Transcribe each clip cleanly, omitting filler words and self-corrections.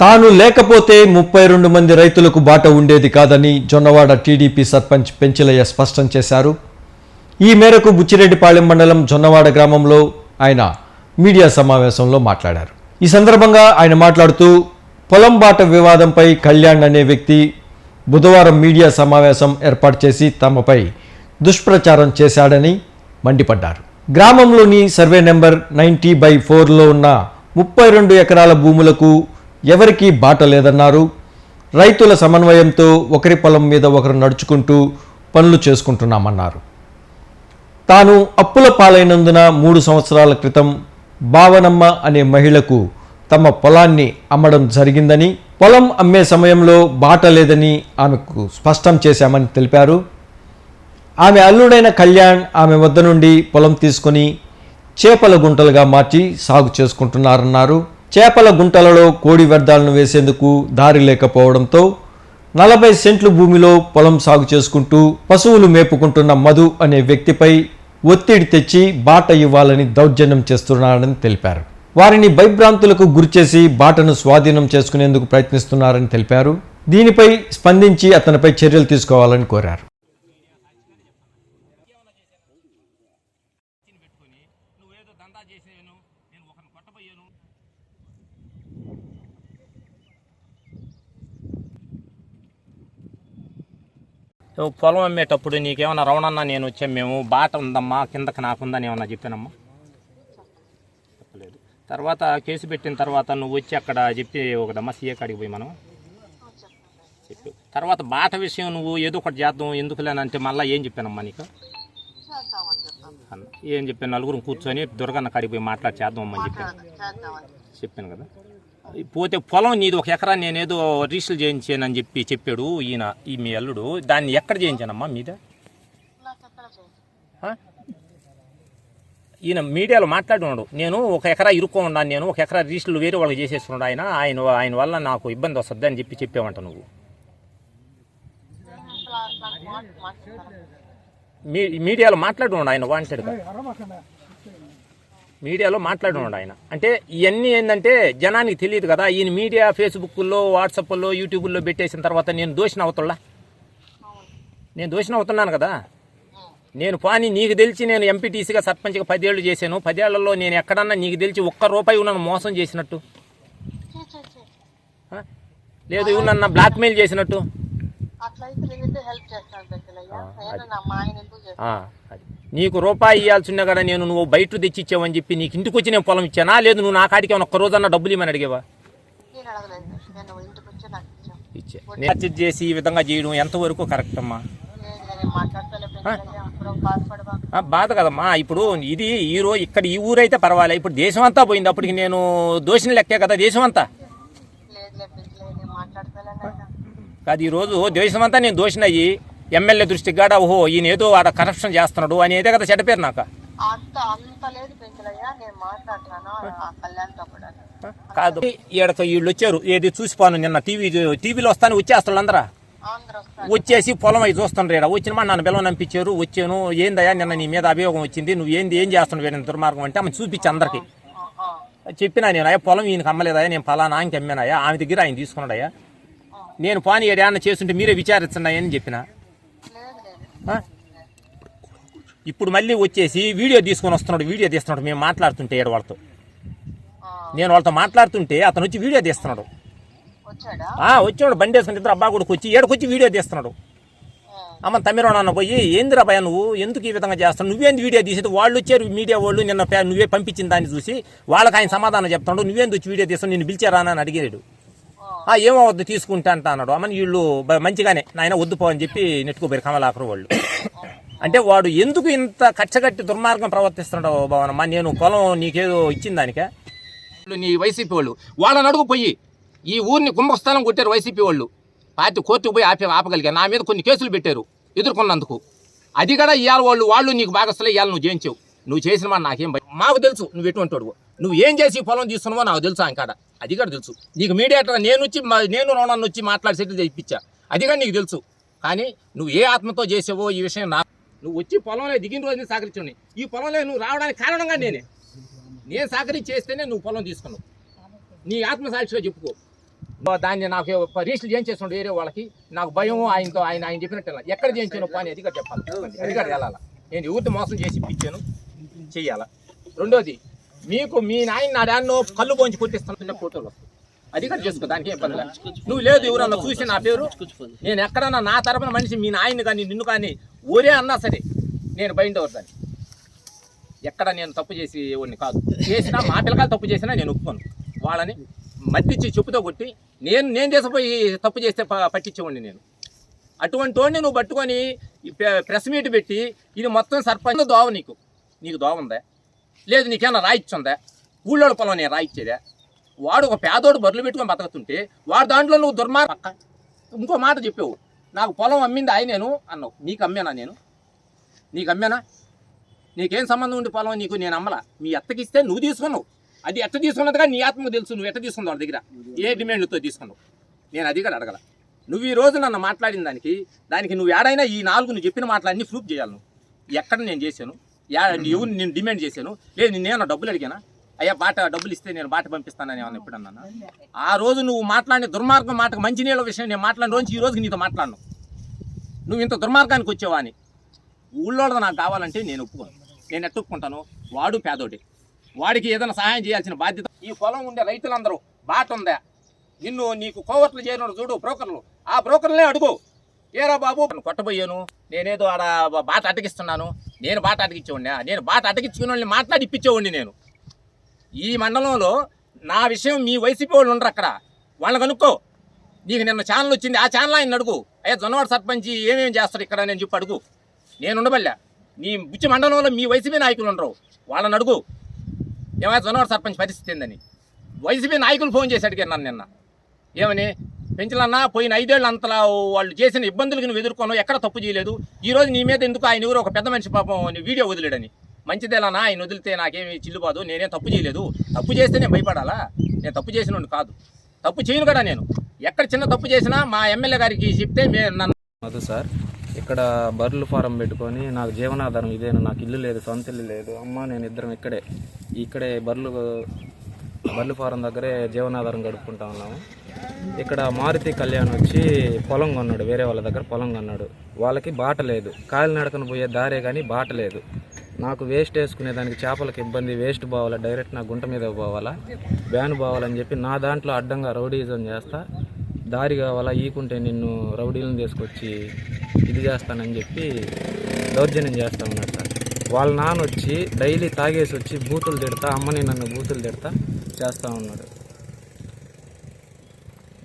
తాను లేకపోతే 32 మంది రైతులకు బాట ఉండేది కాదని జొన్నవాడ టీడీపీ సర్పంచ్ పెంచిలయ్య స్పష్టం చేశారు. ఈ మేరకు బుచ్చిరెడ్డిపాళెం మండలం జొన్నవాడ గ్రామంలో ఆయన మీడియా సమావేశంలో మాట్లాడారు. ఈ సందర్భంగా ఆయన మాట్లాడుతూ పొలం బాట వివాదంపై కళ్యాణ్ అనే వ్యక్తి బుధవారం మీడియా సమావేశం ఏర్పాటు చేసి తమపై దుష్ప్రచారం చేశాడని మండిపడ్డారు. గ్రామంలోని సర్వే నెంబర్ 90/4లో ఉన్న 32 ఎకరాల భూములకు ఎవరికీ బాట లేదన్నారు. రైతుల సమన్వయంతో ఒకరి పొలం మీద ఒకరు నడుచుకుంటూ పనులు చేసుకుంటున్నామన్నారు. తాను అప్పుల పాలైనందున 3 సంవత్సరాల క్రితం భావనమ్మ అనే మహిళకు తమ పొలాన్ని అమ్మడం జరిగిందని, పొలం అమ్మే సమయంలో బాట లేదని ఆమెకు స్పష్టం చేశామని తెలిపారు. ఆమె అల్లుడైన కళ్యాణ్ ఆమె వద్ద నుండి పొలం తీసుకుని చేపల గుంటలుగా మార్చి సాగు చేసుకుంటున్నారన్నారు. చేపల గుంటలలో కోడి వ్యర్థాలను వేసేందుకు దారి లేకపోవడంతో 40 సెంట్లు భూమిలో పొలం సాగు చేసుకుంటూ పశువులు మేపుకుంటున్న మధు అనే వ్యక్తిపై ఒత్తిడి తెచ్చి బాట ఇవ్వాలని దౌర్జన్యం చేస్తున్నారని తెలిపారు. వారిని భయభ్రాంతులకు గురిచేసి బాటను స్వాధీనం చేసుకునేందుకు ప్రయత్నిస్తున్నారని తెలిపారు. దీనిపై స్పందించి అతనిపై చర్యలు తీసుకోవాలని కోరారు. పొలం అమ్మేటప్పుడు నీకేమన్నా రవణన్నా నేను వచ్చాం, మేము బాట ఉందమ్మా కిందకి నాకుందని ఏమన్నా చెప్పానమ్మా? చెప్పలేదు. తర్వాత కేసు పెట్టిన తర్వాత నువ్వు వచ్చి అక్కడ చెప్పి ఒకదమ్మా సీఏ కాడికి పోయి మనం చెప్పు. తర్వాత బాట విషయం నువ్వు ఏదో ఒకటి చేద్దాం ఎందుకులేనంటే మళ్ళీ ఏం చెప్పానమ్మా నీకు? ఏం చెప్పాను? నలుగురు కూర్చొని దుర్గన్న కాడికి పోయి మాట్లాడి చేద్దామమ్మని చెప్పాను కదా. పోతే పొలం నీది 1 ఎకరా నేనేదో రిజిస్టర్ చేయించానని చెప్పాడు ఈయన, ఈ మీ అల్లుడు. దాన్ని ఎక్కడ చేయించానమ్మా మీద? ఈయన మీడియాలో మాట్లాడున్నాడు, నేను 1 ఎకరా ఇరుక్కో ఉన్నాను, నేను 1 ఎకరా రిజిస్టర్లు వేరే వాళ్ళకి చేసేస్తున్నాడు ఆయన వల్ల నాకు ఇబ్బంది వస్తుంది అని చెప్పావంట నువ్వు. మీడియాలో మాట్లాడున్నాడు ఆయన, వాంటెడ్గా మీడియాలో మాట్లాడున్నాడు ఆయన. అంటే ఇవన్నీ ఏంటంటే జనానికి తెలియదు కదా. ఈయన మీడియా ఫేస్బుక్లో, వాట్సాప్లో, యూట్యూబ్లో పెట్టేసిన తర్వాత నేను దోషిన అవుతున్నాను కదా. నేను పాని నీకు తెలిసి నేను ఎంపీటీసీగా సర్పంచ్గా 10 ఏళ్ళు చేశాను. 10 ఏళ్లలో నేను ఎక్కడన్నా నీకు తెలిసి ₹1 నన్ను మోసం చేసినట్టు లేదు, ఇవి నన్ను బ్లాక్మెయిల్ చేసినట్టు నీకు రూపాయి ఇవ్వాల్సి ఉన్నా కదా నేను నువ్వు బయట తెచ్చి ఇచ్చావని చెప్పి నీకు ఇంటికి వచ్చి నేను పొలం ఇచ్చానా? లేదు నువ్వు నా కాడికి ఏమన్నా 1 రోజన్నా డబ్బులు ఇవ్వమని అడిగేవా? ఇచ్చే చేసి ఈ విధంగా చేయడం ఎంతవరకు కరెక్ట్ అమ్మా? బాధ కదమ్మా. ఇప్పుడు ఇది ఇక్కడ ఈ ఊరైతే పర్వాలే, ఇప్పుడు దేశం అంతా పోయింది. అప్పటికి నేను దోషిని లెక్కే కదా దేశం అంతా కాదు. ఈరోజు దేశం అంతా నేను దోషిని అయ్యి ఎమ్మెల్యే దృష్టికి కాడ ఓహో ఈయన ఏదో ఆడ కరప్షన్ చేస్తున్నాడు అని ఏదే కదా చెడ్డ పేరు నాకు. కాదు ఈడకు వీళ్ళు వచ్చారు, ఏది చూసిపోను నిన్న టీవీలో వస్తాను వచ్చేస్తాడు అందరా వచ్చేసి పొలం అవి చూస్తుండ్రు. ఇక్కడ వచ్చిన మాట నన్ను బెల్లం నంపించారు. వచ్చాను, ఏందయ్యా నిన్న నీ మీద అభియోగం వచ్చింది, నువ్వు ఏం చేస్తున్నావు వేరే దుర్మార్గం అంటే ఆమె చూపించి అందరికి చెప్పినా నేను అయ్యా పొలం ఈయనకి అమ్మలేదయ్యా, నేను ఫలానా ఆయనకి అమ్మానయ్యా, ఆమె దగ్గర ఆయన తీసుకున్నాడయ్యా, నేను పాని ఏడన్నా చేస్తుంటే మీరే విచారించండి చెప్పిన. ఇప్పుడు మళ్ళీ వచ్చేసి వీడియో తీసుకొని వస్తున్నాడు, వీడియో తీస్తున్నాడు. మేము మాట్లాడుతుంటే వాళ్ళతో నేను వాళ్ళతో మాట్లాడుతుంటే అతను వచ్చి వీడియో తీస్తున్నాడు. వచ్చాడు బండి వేసుకుని ఇద్దరు అబ్బా కూడా వచ్చి ఏడకొచ్చి వీడియో తీస్తున్నాడు. అమ్మ తమ్మిరావు నాన్న పోయి ఏందిరా భయ నువ్వు ఎందుకు ఈ విధంగా చేస్తున్నావు, నువ్వేంది వీడియో తీసేది? వాళ్ళు వచ్చారు మీడియా వాళ్ళు నిన్న నువ్వే పంపించిన దాన్ని చూసి వాళ్ళకి ఆయన సమాధానం చెప్తున్నాడు. నువ్వేంది వచ్చి వీడియో తీస్తావు, నేను పిలిచారా అని అడిగాడు. ఏమవద్దు తీసుకుంటా అంట అన్నాడు. అమ్మని వీళ్ళు మంచిగానే నాయన వద్దు పో అని చెప్పి నెట్టుకోపోయారు కమలాకరు వాళ్ళు. అంటే వాడు ఎందుకు ఇంత కచ్చగట్టి దుర్మార్గం ప్రవర్తిస్తున్నాడు భవనమ్మా? నేను పొలం నీకేదో ఇచ్చిన దానికే నీ వైసీపీ వాళ్ళు వాళ్ళని అడుగు పోయి ఈ ఊరిని కుంభస్థలం కొట్టారు వైసీపీ వాళ్ళు. పార్టీ కోర్టుకు పోయి ఆపగలిగారు. నా మీద కొన్ని కేసులు పెట్టారు ఎదుర్కొన్నందుకు. అది కూడా ఇవాళ వాళ్ళు నీకు బాగస్తలే, ఇవాళ నువ్వు చేయించావు. నువ్వు చేసిన మాట నాకేం మాకు తెలుసు, నువ్వు ఎటువంటి వాడు, నువ్వు ఏం చేసి పొలం తీసుకున్నావో నాకు తెలుసు. ఆయన కాడ అది కూడా తెలుసు నీకు. మీడియేటర్ నేను రోణాన్ని వచ్చి మాట్లాడి సెటిల్ చేయించా, అది కూడా నీకు తెలుసు. కానీ నువ్వు ఏ ఆత్మతో చేసావో ఈ విషయం నువ్వు వచ్చి పొలంలో దిగిన రోజుని సహకరించున్నాయి. ఈ పొలంలో నువ్వు రావడానికి కారణంగా నేను సహకరించి చేస్తేనే నువ్వు పొలం తీసుకున్నావు. నీ ఆత్మసాక్షిగా చెప్పుకో. దాన్ని నాకు రిజిస్టర్ చేయించేస్తున్నాడు వేరే వాళ్ళకి. నాకు భయం, ఆయన చెప్పినట్టు ఎక్కడ చేయించాను పని అది కూడా చెప్పాలి, అది కూడా వెళ్ళాలి. నేను ఎవరితో మోసం చేసి ఇప్పించాను చెయ్యాలా. రెండోది, మీకు మీ నాయన నా దాన్నో కళ్ళు పోంచి కొట్టిస్తున్న ఫోటోలు వస్తాయి, అది కూడా చేసుకో, దానికి ఏం పని లేదు. నువ్వు లేదు ఎవరన్నా చూసి నా పేరు, నేను ఎక్కడన్నా నా తరపున మనిషి మీ నాయన్ని కానీ నిన్ను కానీ ఒరే అన్నా సరే నేను బయట దాన్ని. ఎక్కడ నేను తప్పు చేసి ఎవరిని కాదు, చేసినా మా పిల్లకాయలు తప్పు చేసినా నేను ఒప్పుకోను. వాళ్ళని మద్దిచ్చి చెప్పుతో కొట్టి నేను చేసిపోయి తప్పు చేస్తే పట్టించేవాడిని నేను. అటువంటి వాడిని నువ్వు పట్టుకొని ప్రెస్ మీట్ పెట్టి ఇది మొత్తం సర్పంచ్ దోవ, నీకు దోవ ఉందా లేదు, నీకేమన్నా రాయిచ్చుందా? ఊళ్ళోడు పొలం నేను రాయిచ్చేదా? వాడు ఒక పేదోడు బరులు పెట్టుకొని బతకుతుంటే వాడు దాంట్లో నువ్వు దుర్మార్గ. ఇంకో మాట చెప్పావు, నాకు పొలం అమ్మింది ఆయనేను అన్నావు. నీకు అమ్మానా నేను? నీకు అమ్మానా? నీకేం సంబంధం ఉండి పొలం నీకు? నేను అమ్మలా. మీ అత్తకిస్తే నువ్వు తీసుకున్నావు, అది ఎట్ట తీసుకున్నదిగా నీ ఆత్మకు తెలుసు. నువ్వు ఎట్ట తీసుకున్నావు వాళ్ళ దగ్గర, ఏ డిమాండ్తో తీసుకున్నావు, నేను అది కూడా అడగల. నువ్వు ఈ రోజు నన్ను మాట్లాడిన దానికి నువ్వు ఏడైనా ఈ 4 నువ్వు చెప్పిన మాటలన్నీ ప్రూఫ్ చేయాలి. నువ్వు ఎక్కడ నేను చేశాను, ఎవరు నేను డిమాండ్ చేశాను, లేదు నేనేమన్నా డబ్బులు అడిగానా? అయ్యా బాట డబ్బులు ఇస్తే నేను బాట పంపిస్తానని ఏమన్నా ఎప్పుడన్నా? ఆ రోజు నువ్వు మాట్లాడిన దుర్మార్గం మాటకు మంచినీళ్ళ విషయం నేను మాట్లాడిన రోజు ఈ రోజుకి నీతో మాట్లాడను. నువ్వు ఇంత దుర్మార్గానికి వచ్చావా అని. ఊళ్ళోది నాకు కావాలంటే నేను ఒప్పుకోను. నేను ఎట్ట ఒప్పుకుంటాను? వాడు పేదోడి, వాడికి ఏదైనా సహాయం చేయాల్సిన బాధ్యత. ఈ పొలం ఉండే రైతులందరూ బాట ఉందా, నీకు కోవర్ట్లు చేయను చూడు బ్రోకర్లు, ఆ బ్రోకర్లనే అడుగు. ఏరా బాబు కొట్టబోయాను, నేనేదో ఆడ బాట అటకిస్తున్నాను, నేను బాట అటకిచ్చేవాడినా? నేను బాట అటకించుకునే వాళ్ళని మాట్లాడి ఇప్పించేవాడిని నేను. ఈ మండలంలో నా విషయం మీ వైసీపీ వాళ్ళు ఉండరు అక్కడ, వాళ్ళని కనుక్కో. నీకు నిన్న ఛానల్ వచ్చింది, ఆ ఛానల్ ఆయన అడుగు. అయ్యా జొన్నవాడ సర్పంచ్ ఏమేమి చేస్తారు ఇక్కడ నేను చెప్పి అడుగు. నేను ఉండబల్లా. నీ బుచ్చి మండలంలో మీ వైసీపీ నాయకులు ఉండరు, వాళ్ళని అడుగు. ఏమైనా జొన్నవాడ సర్పంచ్ పరిస్థితి ఏందని. వైసీపీ నాయకులు ఫోన్ చేసి అడిగారు నన్ను నిన్న, ఏమని పెంచలన్నా పోయిన 5 ఏళ్ళు అంతలా వాళ్ళు చేసిన ఇబ్బందులకు నువ్వు ఎదుర్కొన్నావు, ఎక్కడ తప్పు చేయలేదు. ఈరోజు నీ మీద ఎందుకు ఆయన ఎవరు ఒక పెద్ద మనిషి పాపం వీడియో వదిలేడని. మంచిదేలానా ఆయన వదిలితే నాకేమి చిల్లుబాదు, నేనేం తప్పు చేయలేదు. తప్పు చేస్తే నేను భయపడాలా? నేను తప్పు చేసిన కాదు, తప్పు చేయను కదా నేను. ఎక్కడ చిన్న తప్పు చేసినా మా ఎమ్మెల్యే గారికి చెప్తే నన్ను. అదు సార్, ఇక్కడ బర్రెలు ఫారం పెట్టుకొని నాకు జీవనాధారం ఇదేనా, నాకు ఇల్లు లేదు, సొంత ఇల్లు లేదు. అమ్మ నేను ఇద్దరం ఇక్కడే బర్రెలు ఫారం దగ్గరే జీవనాధారం గడుపుకుంటా ఉన్నాము. ఇక్కడ మారుతి కళ్యాణ్ వచ్చి పొలం కొన్నాడు, వేరే వాళ్ళ దగ్గర పొలం కొన్నాడు. వాళ్ళకి బాట లేదు, కాయలు నడకను పోయే దారే కానీ బాట లేదు. నాకు వేస్ట్ వేసుకునే దానికి చేపలకు ఇబ్బంది, వేస్ట్ పోవాలా, డైరెక్ట్ నా గుంట మీద పోవాలా, బ్యాన్ పోవాలని చెప్పి నా దాంట్లో అడ్డంగా రౌడీజం చేస్తా. దారి కావాలా, ఈకుంటే నిన్ను రౌడీలను తీసుకొచ్చి ఇది చేస్తానని చెప్పి దౌర్జన్యం చేస్తా ఉన్నాడు సార్. వాళ్ళ నాన్న వచ్చి డైలీ తాగేసి వచ్చి బూతులు తిడతా, అమ్మని నన్ను బూతులు తిడతా చేస్తూ ఉన్నాడు.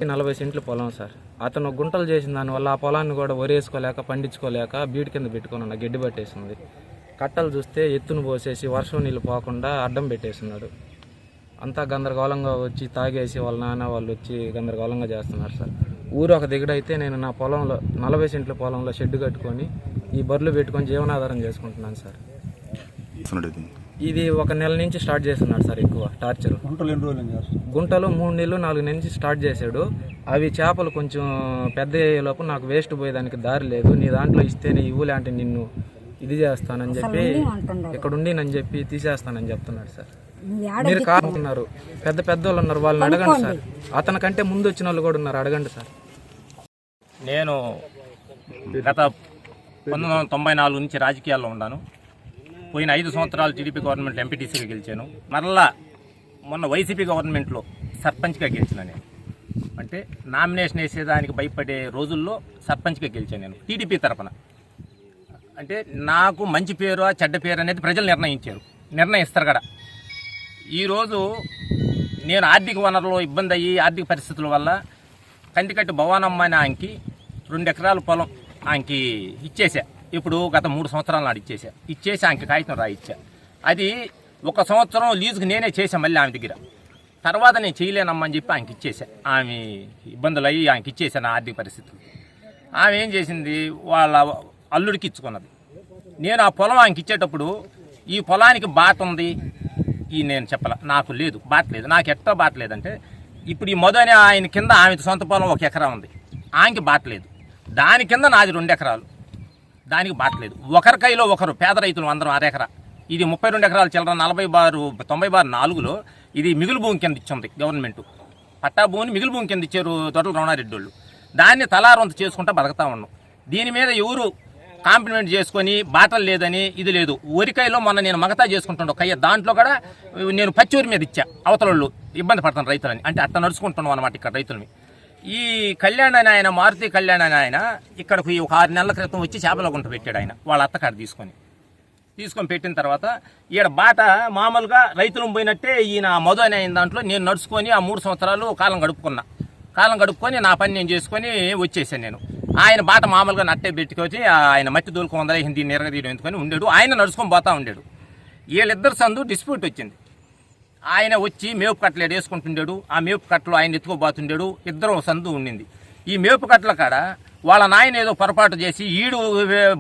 40 సెంట్లు పొలం సార్. అతను గుంటలు చేసిన దానివల్ల ఆ పొలాన్ని కూడా వరేసుకోలేక పండించుకోలేక బీటి కింద పెట్టుకుని ఉన్న గడ్డి పట్టేసింది. కట్టలు చూస్తే ఎత్తును పోసేసి వర్షం నీళ్ళు పోకుండా అడ్డం పెట్టేస్తున్నాడు. అంతా గందరగోళంగా వచ్చి తాగేసి వాళ్ళ నాన్న వాళ్ళు వచ్చి గందరగోళంగా చేస్తున్నారు సార్. ఊరు ఒక దిగడైతే నేను నా పొలంలో 40 సెంట్ల పొలంలో షెడ్ కట్టుకొని ఈ బర్రెలు పెట్టుకొని జీవనాధారం చేసుకుంటున్నాను సార్. ఇది 1 నెల నుంచి స్టార్ట్ చేస్తున్నాడు సార్. ఎక్కువ టార్చర్. గుంటలు 3 నెలలు 4 నుంచి స్టార్ట్ చేశాడు. అవి చేపలు కొంచెం పెద్ద అయ్యేలోపు నాకు వేస్ట్ పోయేదానికి దారి లేదు, నీ దాంట్లో ఇస్తేనే ఇవ్వులే అంటే నిన్ను ఇది చేస్తానని చెప్పి ఇక్కడుండి నన్ను చెప్పి తీసేస్తానని చెప్తున్నాడు సార్. మీరు కారుతున్నారు, పెద్ద వాళ్ళు ఉన్నారు, వాళ్ళని అడగండి సార్. అతనికంటే ముందు వచ్చిన వాళ్ళు కూడా ఉన్నారు, అడగండి సార్. నేను గత 1994 నుంచి రాజకీయాల్లో ఉన్నాను. పోయిన 5 సంవత్సరాలు టీడీపీ గవర్నమెంట్ ఎంపీటీసీగా గెలిచాను. మరలా మొన్న వైసీపీ గవర్నమెంట్లో సర్పంచ్గా గెలిచిన నేను. అంటే నామినేషన్ వేసేదానికి భయపడే రోజుల్లో సర్పంచ్గా గెలిచాను నేను టీడీపీ తరఫున. అంటే నాకు మంచి పేరు చెడ్డ పేరు అనేది ప్రజలు నిర్ణయిస్తారు కదా. ఈరోజు నేను ఆర్థిక వనరులో ఇబ్బంది అయ్యి ఆర్థిక పరిస్థితుల వల్ల కందికట్టు భవానమ్మ అని ఆమెకి 2 ఎకరాల పొలం ఆమెకి ఇచ్చేసా. ఇప్పుడు గత 3 సంవత్సరాల నాడు ఇచ్చేసి ఆమెకి కాగితం రాయిచ్చా. అది 1 సంవత్సరం లీజుకి నేనే చేశాను మళ్ళీ ఆమె దగ్గర. తర్వాత నేను చేయలేనమ్మని చెప్పి ఆమెకి ఇచ్చేసా. ఆమె ఇబ్బందులు అయ్యి ఆమెకి ఇచ్చేసాను ఆర్థిక పరిస్థితులు. ఆమె ఏం చేసింది, వాళ్ళ అల్లుడికి ఇచ్చుకున్నది. నేను ఆ పొలం ఆమెకి ఇచ్చేటప్పుడు ఈ పొలానికి బాట ఉంది నేను చెప్పాల, నాకు లేదు, బాట లేదు. నాకు ఎట్టా బాట లేదంటే ఇప్పుడు ఈ మొదటి ఆయన కింద ఆమె సొంత పొలం 1 ఎకరా ఉంది, ఆమెకి బాట లేదు. దాని కింద నాది 2 ఎకరాలు, దానికి బాట లేదు. ఒకరి కైలో ఒకరు పేద రైతులు అందరం 6 ఎకరా. ఇది 32 ఎకరాలు చిల్లర 90/4 4లో ఇది మిగులు భూమి కింద ఇచ్చింది గవర్నమెంట్. పట్టా భూమిని మిగిలి భూమి కింద ఇచ్చారు తొడల రమణారెడ్డి వాళ్ళు. దాన్ని తలారొంత చేసుకుంటా బతుకుతా ఉన్నాం. దీని మీద ఎవరు కాంప్లిమెంట్ చేసుకొని బాటలు లేదని ఇది లేదు. వరికాయలో మొన్న నేను మగతా చేసుకుంటున్నాను కయ్య, దాంట్లో కూడా నేను పచ్చూరి మీద ఇచ్చా, అవతల వాళ్ళు ఇబ్బంది పడుతున్నారు రైతులని, అంటే అట్లా నడుచుకుంటున్నాం అనమాట ఇక్కడ రైతులని. ఈ కళ్యాణ్ అని ఆయన, మారుతి కళ్యాణ్ అని ఆయన ఇక్కడికి ఒక 6 నెలల క్రితం వచ్చి చేపల గుంట పెట్టాడు ఆయన, వాళ్ళ అత్తకాడ తీసుకొని పెట్టిన తర్వాత ఈడ బాట మామూలుగా రైతులు పోయినట్టే ఈయన మధు అనే ఆయన దాంట్లో నేను నడుచుకొని ఆ 3 సంవత్సరాలు కాలం గడుపుకొని నా పని నేను చేసుకొని వచ్చేసాను నేను. ఆయన బాట మామూలుగా నట్టే పెట్టుకొని ఆయన మట్టి దూలుకుందా దీన్ని ఎరగదీయడం ఎందుకని ఉండేడు, ఆయన నడుచుకొని పోతా ఉండేడు. వీళ్ళిద్దరు సందు డిస్ప్యూట్ వచ్చింది. ఆయన వచ్చి మేపు కట్టలు వేసుకుంటుండేడు, ఆ మేపు కట్టలు ఆయన ఎత్తుకోబోతుండేడు, ఇద్దరు సందు ఉండింది. ఈ మేపు కట్టల కాడ వాళ్ళ నాయన ఏదో పొరపాటు చేసి ఈడు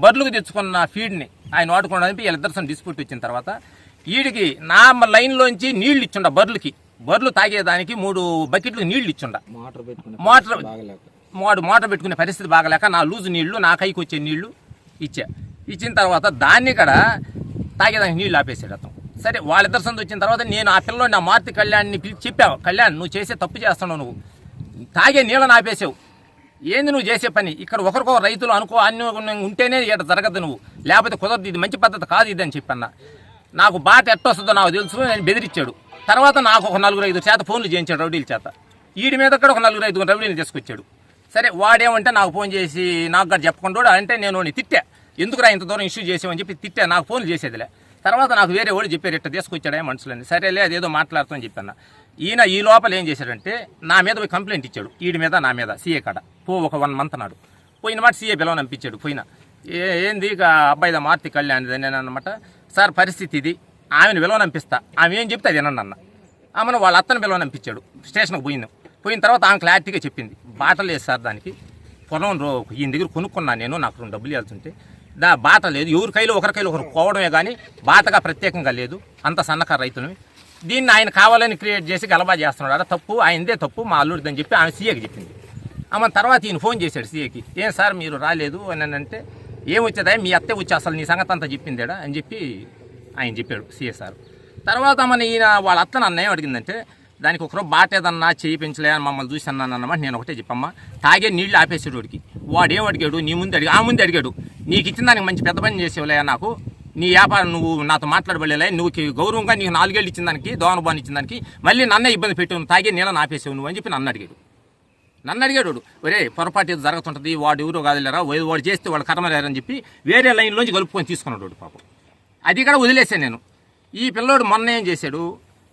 బర్రెలకు తెచ్చుకున్న ఫీడ్ని ఆయన వాడుకోవడానికి వీళ్ళిద్దరు సందు డిస్ప్యూట్ వచ్చిన తర్వాత ఈడికి నా లైన్లోంచి నీళ్లు ఇచ్చుండ బర్రెలు తాగేదానికి 3 బకెట్లు నీళ్లు ఇచ్చుండ. మోటార్ పెట్టుకునే పరిస్థితి బాగలేక నా లూజు నీళ్లు, నా కైకి వచ్చే నీళ్లు ఇచ్చిన తర్వాత దాన్ని కూడా తాగేదానికి నీళ్లు ఆపేసాడు అతను. సరే వాళ్ళిద్దరు సందు వచ్చిన తర్వాత నేను ఆ పిల్లని నా మారుతి కళ్యాణ్ని పిలిచి చెప్పావు, కళ్యాణ్ నువ్వు చేసే తప్పు చేస్తున్నావు, నువ్వు తాగే నీళ్ళని ఆపేసావు, ఏంది నువ్వు చేసే పని, ఇక్కడ ఒకరికొక రైతులు అన్ని ఉంటేనే ఇక్కడ జరగద్దు, నువ్వు లేకపోతే కుదరదు, ఇది మంచి పద్ధతి కాదు ఇది అని చెప్పన్నా. నాకు బాట ఎట్టొస్తుందో నాకు తెలుసు, నేను బెదిరించాడు. తర్వాత నాకు ఒక 4-5 చేత ఫోన్లు చేయించాడు రౌడీల చేత, వీడి మీద కూడా ఒక 4-5 రౌడీలు తీసుకొచ్చాడు. సరే వాడేమంటే నాకు ఫోన్ చేసి నాకు కూడా చెప్పకుండా అంటే నేను తిట్టా, ఎందుకురా ఇంత దూరం ఇష్యూ చేసామని చెప్పి తిట్టా, నాకు ఫోన్లు చేసేదిలే. తర్వాత నాకు వేరే వాళ్ళు చెప్పారు ఇట్లా తీసుకొచ్చాడే మనుషులని, సరేలే అదేదో మాట్లాడుతామని చెప్పాను. ఈయన ఈ లోపల ఏం చేశాడంటే నా మీద పోయి కంప్లైంట్ ఇచ్చాడు, వీడి మీద నా మీద సీఏ కాడ ఒక 1 మంత్ నాడు పోయిన మాట సీఏ పిలవనంపించాడు. పోయిన ఏంది ఇక అబ్బాయిదా మారుతి కళ్యాణ్ నేను అనమాట, సార్ పరిస్థితి ఇది, ఆమెను పిలవనంపిస్తా, ఆమె ఏం చెప్తే అది వినండి అన్న. ఆమెను వాళ్ళ అత్తను పిలవనంపించాడు. స్టేషన్కి పోయిన తర్వాత ఆమె క్లారిటీగా చెప్పింది, బాట లేదు సార్ దానికి, పొలం ఈయన దగ్గర కొనుక్కున్నాను నేను, నాకు 2 డబ్బులు ఇవ్వాల్సింటే బాట లేదు, ఎవరి కైలో ఒకరు కోవడమే కానీ బాటగా ప్రత్యేకంగా లేదు, అంత సన్నకారు రైతులని. దీన్ని ఆయన కావాలని క్రియేట్ చేసి గలబా చేస్తున్నాడు, అలా తప్పు ఆయనదే తప్పు మా అల్లుడిదని చెప్పి ఆమె సీఏకి చెప్పింది. ఆమె తర్వాత ఈయన ఫోన్ చేశాడు సీఏకి, ఏం సార్ మీరు రాలేదు అని అంటే, ఏమొచ్చేదా మీ అత్తే వచ్చి అసలు నీ సంగతి అంతా చెప్పిందేడా అని చెప్పి ఆయన చెప్పాడు సీఏ సార్. తర్వాత ఈయన వాళ్ళ అత్త నన్ను ఏం అడిగిందంటే, దానికి ఒకరోజు బాట ఏదన్నా చేయి పెంచలే అని మమ్మల్ని చూసి అన్నానన్నమాట. నేను ఒకటే చెప్పమ్మా, తాగే నీళ్లు ఆపేసాడు వాడికి. వాడేం అడిగాడు, నీ ముందు ఆ ముందు అడిగాడు, నీకు ఇచ్చిన దానికి మంచి పెద్ద పని చేసేవలే, నాకు నీ వ్యాపారం నువ్వు నాతో మాట్లాడబడలే, నువ్వు గౌరవంగా నీకు 4 ఏళ్ళు ఇచ్చిన దానికి, దోన బాన్ ఇచ్చిన దానికి మళ్ళీ నన్నే ఇబ్బంది పెట్టావు, తాగే నీళ్ళని ఆపేసావు నువ్వు అని చెప్పి నన్ను అడిగాడు. ఒరే పొరపాటు ఏదో జరుగుతుంటుంది, వాడు ఎవరో కాదులేరా, వాడు చేస్తే వాడు కర్మలేరని చెప్పి వేరే లైన్లోంచి కలుపుకొని తీసుకున్నాడు పాపం. అది కూడా వదిలేసాను నేను. ఈ పిల్లోడు మొన్న ఏం చేశాడు,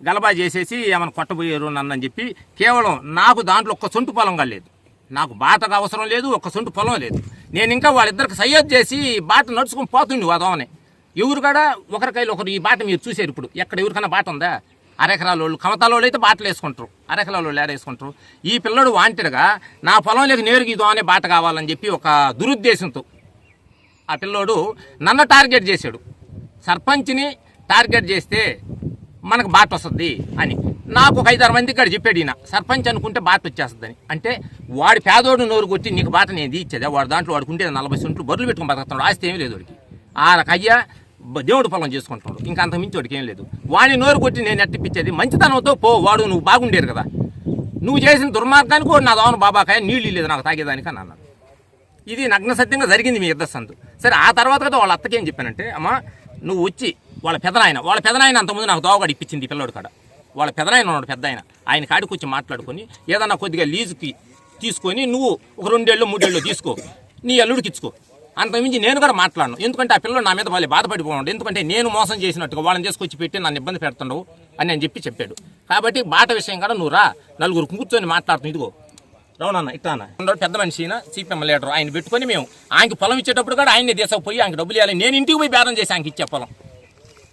గలబా చేసేసి ఏమైనా కొట్టబోయారు నన్ను చెప్పి, కేవలం నాకు దాంట్లో ఒక్క సొంటు పొలంగా లేదు, నాకు బాటకు అవసరం లేదు, ఒక్క సొంటు పొలం లేదు. నేను ఇంకా వాళ్ళిద్దరికి సయ్యద్ చేసి బాట నడుచుకొని పోతుండే వాదమని. ఎవరు కూడా ఒకరికైనా ఒకరు ఈ బాట మీరు చూసారు, ఇప్పుడు ఎక్కడ ఎవరికైనా బాట ఉందా? అరెకరాల వాళ్ళు, కమతాల వాళ్ళు అయితే బాటలు వేసుకుంటారు, అరెకరాల వాళ్ళు ఏరేసుకుంటారు. ఈ పిల్లడు వాంటెడ్గా నా పొలం లేక నేరుగా ఇదో అనే బాట కావాలని చెప్పి ఒక దురుద్దేశంతో ఆ పిల్లోడు నన్ను టార్గెట్ చేశాడు. సర్పంచ్ని టార్గెట్ చేస్తే మనకు బాట వస్తుంది అని నాకు ఒక 5-6 మందికి కూడా చెప్పాడు ఈయన, సర్పంచ్ అనుకుంటే బాట వచ్చేస్తుందని. అంటే వాడి పేదోడు నోరు కొట్టి నీకు బాట నేను ఇచ్చేదా, వాడు దాంట్లో వాడుకుంటే 40 సెంట్లు బర్రెలు పెట్టుకుని బతుకుతున్నాడు, ఆస్తి ఏమీ లేదు వాడికి, అయ్యా దేవుడు పొలం చేసుకుంటున్నాడు, ఇంకా అంత మించి వాడికి ఏం లేదు. వాడిని నోరు కొట్టి నేను ఎట్టిపించేది, మంచితనంతో పో, వాడు నువ్వు బాగుండేరు కదా, నువ్వు చేసిన దుర్మార్గానికి వాడు నా దోన బాబాకాయ నీళ్ళు లేదు నాకు తాగేదానికి అని అన్నాడు. ఇది నగ్న సత్యంగా జరిగింది మీ ఇద్దరు సందు. సరే ఆ తర్వాత కదా వాళ్ళ అత్తకి ఏం చెప్పానంటే, అమ్మ నువ్వు వచ్చి వాళ్ళ పెదనాయన అంతకుముందు నాకు దోవగాడు ఇప్పించింది పిల్లడు కాడ, వాళ్ళ పెదనాయన ఉన్నాడు పెద్ద ఆయన కాడికి వచ్చి మాట్లాడుకొని ఏదన్నా కొద్దిగా లీజుకి తీసుకొని నువ్వు ఒక 2 ఏళ్ళు 3 ఏళ్ళు తీసుకో, నీ అల్లుడికి ఇచ్చుకో, అంతకుమించి నేను కూడా మాట్లాడను. ఎందుకంటే ఆ పిల్లలు నా మీద వాళ్ళు బాధపడిపోవడం, ఎందుకంటే నేను మోసం చేసినట్టుగా వాళ్ళని తీసుకొచ్చి పెట్టి నన్ను ఇబ్బంది పెడుతున్నావు అని నేను చెప్పాడు. కాబట్టి బాట విషయం కూడా నువ్వు రా, 4 కూర్చొని మాట్లాడుతున్నావు, ఇదిగో రౌనన్న ఇట్లానా పెద్ద మనిషి సిపిఎం లీడర్ ఆయన పెట్టుకొని మేము ఆయనకి పొలం ఇచ్చేటప్పుడు కూడా ఆయన్ని తీసుకుపోయి ఆయనకి డబ్బులు ఇవ్వాలి, నేను ఇంటికి పోయి బేరం చేసి ఆయనకి ఇచ్చే పొలం,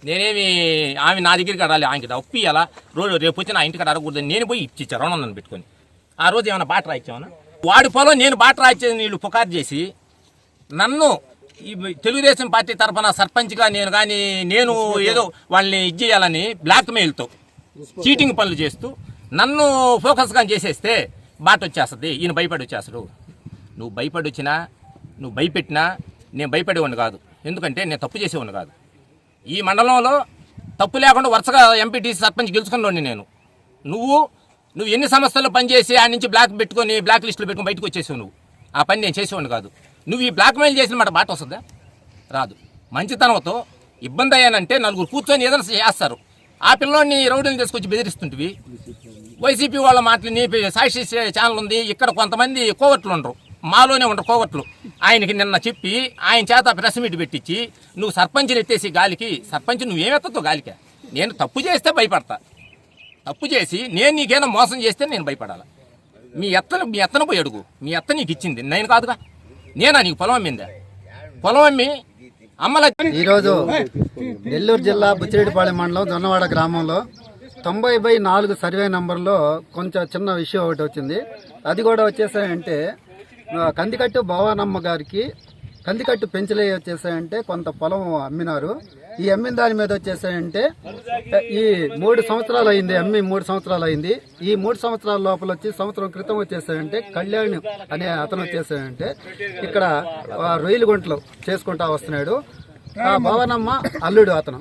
నేనేమి ఆమె నా దగ్గరికి రాలి ఆయనకి డబ్బు ఇవ్వాలా, రోజు రేపు వచ్చి నా ఇంటికి అడగకూడదని నేను పోయి ఇచ్చాను రౌనన్నను పెట్టుకొని. ఆ రోజు ఏమైనా బాట రాయిచ్చామన్నా, వాడి పొలం నేను బాట రాయిచ్చేది నీళ్ళు పుకారు చేసి నన్ను ఈ తెలుగుదేశం పార్టీ తరఫున సర్పంచ్గా నేను ఏదో వాళ్ళని చేయాలని బ్లాక్మెయిల్తో చీటింగ్ పనులు చేస్తూ నన్ను ఫోకస్గా చేసేస్తే బాట వచ్చేస్తుంది, ఈయన భయపడి వచ్చేస్తాడు. నువ్వు భయపడి వచ్చినా, నువ్వు భయపెట్టినా నేను భయపడేవాడిని కాదు, ఎందుకంటే నేను తప్పు చేసేవాడిని కాదు. ఈ మండలంలో తప్పు లేకుండా వరుసగా ఎంపీటీసీ సర్పంచ్ గెలుచుకున్నాను నేను. నువ్వు నువ్వు ఎన్ని సంస్థల్లో పనిచేసి ఆ నుంచి బ్లాక్ లిస్టులో పెట్టుకొని బయటకు వచ్చేసావు. నువ్వు ఆ పని నేను చేసేవాడిని కాదు. నువ్వు ఈ బ్లాక్ మెయిల్ చేసిన మాట బాట వస్తుందా? రాదు. మంచితనంతో ఇబ్బంది అయ్యానంటే నలుగురు కూర్చొని ఏదైనా చేస్తారు. ఆ పిల్లోని రౌడీని తీసుకొచ్చి బెదిరిస్తుంటివి. వైసీపీ వాళ్ళ మాటలు నీ సాక్షి ఛానల్ ఉంది, ఇక్కడ కొంతమంది కోవట్లు ఉండరు, మాలోనే ఉండరు కోవట్లు. ఆయనకి నిన్న చెప్పి ఆయన చేత ప్రెస్ మీట్ పెట్టించి నువ్వు సర్పంచ్ని ఎత్తేసి గాలికి, సర్పంచ్ నువ్వేమెత్తావు గాలికే? నేను తప్పు చేస్తే భయపడతా. తప్పు చేసి నేను నీకేమైనా మోసం చేస్తే నేను భయపడాలా? మీ ఎత్తన పోయి అడుగు. మీ ఎత్త నీకు ఇచ్చింది, నేను కాదుగా. నేనా నీకు పొలం అమ్మిందా? పొలం అమ్మి అమ్మల. ఈరోజు నెల్లూరు జిల్లా బుచ్చిరెడ్డిపాళెం మండలం జొన్నవాడ గ్రామంలో 90/4 సర్వే నంబర్లో కొంచెం చిన్న విషయం ఒకటి వచ్చింది. అది కూడా వచ్చేసాయంటే కందికట్టు భవానమ్మ గారికి కందికట్టు పెంచలే వచ్చేసాయంటే కొంత పొలం అమ్మినారు. ఈ అమ్మిన దాని మీద వచ్చేసాయంటే ఈ 3 సంవత్సరాలు అయింది, అమ్మి 3 సంవత్సరాలు అయింది. ఈ 3 సంవత్సరాల లోపల వచ్చి సంవత్సరం క్రితం వచ్చేసాయంటే కళ్యాణ్ అనే అతను వచ్చేసాయంటే ఇక్కడ రొయ్యలు గుంటలు చేసుకుంటా వస్తున్నాడు. ఆ భవనమ్మ అల్లుడు అతను.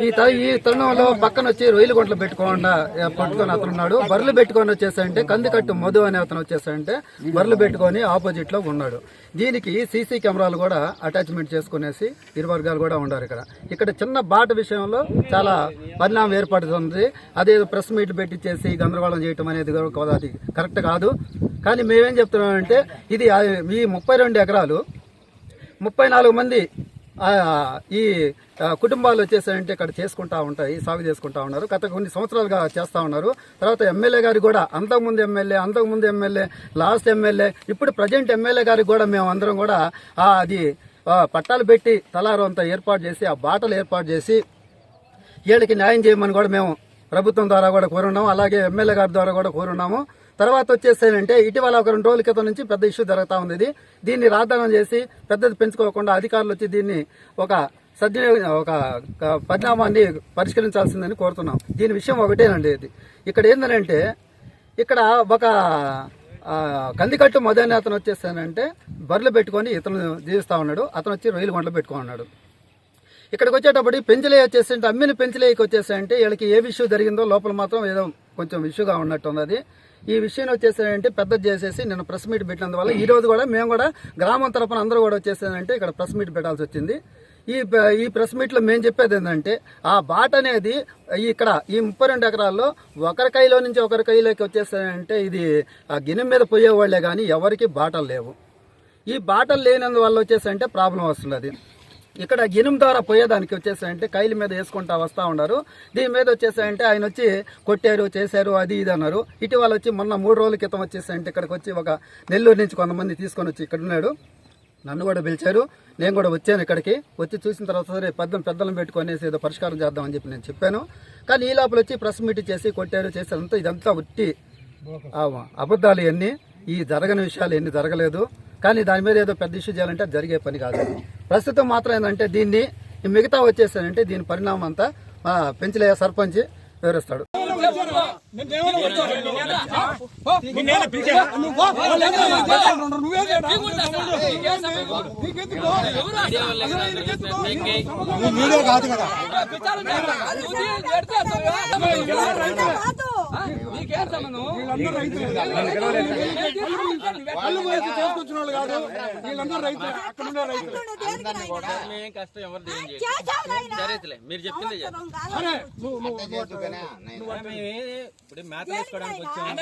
ఈ తరుణంలో పక్కన వచ్చి రొయ్యలు గుంటలు పట్టుకొని అతను ఉన్నాడు. బర్రెలు పెట్టుకొని వచ్చేసాయంటే కందికట్టు మధు అనే అతను వచ్చేసాయంటే బర్రెలు పెట్టుకొని ఆపోజిట్ లో ఉన్నాడు. దీనికి సీసీ కెమెరాలు కూడా అటాచ్మెంట్ చేసుకునేసి ఇరు వర్గాలు కూడా ఉన్నారు. ఇక్కడ చిన్న బాట విషయంలో చాలా పరిణామం ఏర్పడుతుంది. అదే ప్రెస్ మీట్ పెట్టించేసి గందరగోళం చేయటం అనేది అది కరెక్ట్ కాదు. కానీ మేమేం చెప్తున్నామంటే ఇది ఈ 32 ఎకరాలు 34 మంది ఈ కుటుంబాలు వచ్చేసాయంటే ఇక్కడ చేసుకుంటా ఉంటాయి, సాగు చేసుకుంటా ఉన్నారు. గత కొన్ని సంవత్సరాలుగా చేస్తూ ఉన్నారు. తర్వాత ఎమ్మెల్యే గారికి కూడా అంతకుముందు ఎమ్మెల్యే లాస్ట్ ఎమ్మెల్యే ఇప్పుడు ప్రజెంట్ ఎమ్మెల్యే గారికి కూడా మేము అందరం కూడా అది పట్టాలు పెట్టి తలారు అంతా ఏర్పాటు చేసి ఆ బాటలు ఏర్పాటు చేసి వీళ్ళకి న్యాయం చేయమని కూడా మేము ప్రభుత్వం ద్వారా కూడా కోరున్నాము. అలాగే ఎమ్మెల్యే గారి ద్వారా కూడా కోరున్నాము. తర్వాత వచ్చేసానంటే ఇటీవల ఒక 2 రోజుల క్రితం నుంచి పెద్ద ఇష్యూ జరుగుతూ ఉంది. దీన్ని రాద్ధానం చేసి పెద్దది పెంచుకోకుండా అధికారులు వచ్చి దీన్ని ఒక పరిణామాన్ని పరిష్కరించాల్సిందని కోరుతున్నాం. దీని విషయం ఒకటేనండి. ఇది ఇక్కడ ఏంటంటే ఇక్కడ ఒక కందికట్టు మొదలైన అతను వచ్చేసానంటే బర్రెలు పెట్టుకొని ఇతను జీవిస్తూ ఉన్నాడు. అతను వచ్చి రొయ్యలు గుంటలు పెట్టుకున్నాడు. ఇక్కడికి వచ్చేటప్పుడు పెంచలే వచ్చేసంటే అమ్మిన పెంచలేకి వచ్చేసాయంటే వీళ్ళకి ఏ విషయం జరిగిందో లోపల మాత్రం ఏదో కొంచెం ఇష్యూగా ఉన్నట్టు ఉన్నది. ఈ విషయం వచ్చేసాయంటే పెద్ద చేసేసి నేను ప్రెస్ మీట్ పెట్టినందువల్ల ఈ రోజు కూడా మేము కూడా గ్రామం తరపున అందరూ కూడా వచ్చేసానంటే ఇక్కడ ప్రెస్ మీట్ పెట్టాల్సి వచ్చింది. ఈ ప్రెస్ మీట్లో మేము చెప్పేది ఏంటంటే ఆ బాట అనేది ఇక్కడ ఈ 32 ఎకరాల్లో ఒకరి కైలో నుంచి ఒకరి కైలోకి వచ్చేసాయంటే ఇది ఆ గిన్నె మీద పోయేవాళ్లే కానీ ఎవరికి బాటలు లేవు. ఈ బాటలు లేనందువల్ల వచ్చేసాయంటే ప్రాబ్లం వస్తుంది. ఇక్కడ గినుం ద్వారా పోయేదానికి వచ్చేసాయంటే కైలు మీద వేసుకుంటా వస్తూ ఉన్నారు. దీని మీద వచ్చేసాయంటే ఆయన వచ్చి కొట్టారు, చేశారు, అది ఇది అన్నారు. ఇటీవల వచ్చి మొన్న 3 రోజుల క్రితం వచ్చేసాయంటే ఇక్కడికి వచ్చి ఒక నెల్లూరు నుంచి కొంతమంది తీసుకొని వచ్చి ఇక్కడ ఉన్నాడు. నన్ను కూడా పిలిచారు. నేను కూడా వచ్చాను. ఇక్కడికి వచ్చి చూసిన తర్వాత సరే పెద్దలను పెట్టుకునేసి ఏదో పరిష్కారం చేద్దామని చెప్పి నేను చెప్పాను. కానీ ఈ లోపల వచ్చి ప్రెస్ మీట్ చేసి కొట్టారు, చేశారంతా ఇదంతా ఉట్టి అబద్ధాలు. ఇవన్నీ ఈ జరగని విషయాలు ఎన్ని జరగలేదు. కానీ దాని మీద ఏదో పెద్ద ఇష్యూ చేయాలంటే జరిగే పని కాదు. ప్రస్తుతం మాత్రం ఏంటంటే దీన్ని మిగతా వచ్చేసానంటే దీని పరిణామం అంతా పెంచలే సర్పంచ్ వివరిస్తాడు. మీరు చెప్పింది ఇప్పుడు మేత వేసుకోవడానికి వచ్చాను.